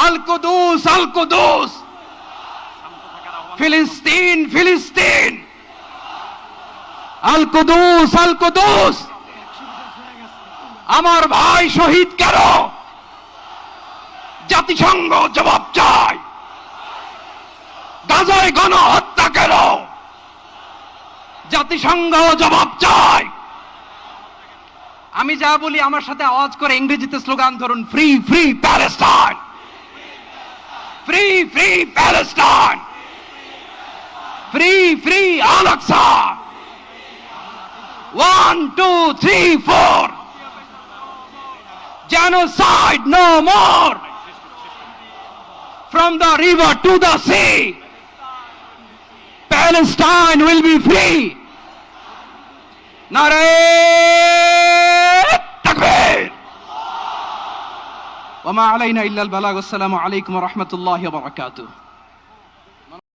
আল কুদুস, আল কুদুস, ফিলিস্তিন, ফিলিস্তিন, আল কুদুস, আল কুদুস। আমার ভাই শহীদ কেন? জাতিসংঘ জবাব চায়। গাজায় গণহত্যা কেন? জাতিসংঘ জবাব চায়। আমি যা বলি আমার সাথে আওয়াজ করে ইংরেজিতে স্লোগান ধরুন, free free Palestine, free free Palestine, free free Al Aqsa. 1 2 3 4, genocide no more, from the river to the sea, Palestine will be free. Nare takbir. Wa ma alayna illa al balagh. Assalamu alaykum wa rahmatullahi wa barakatuh.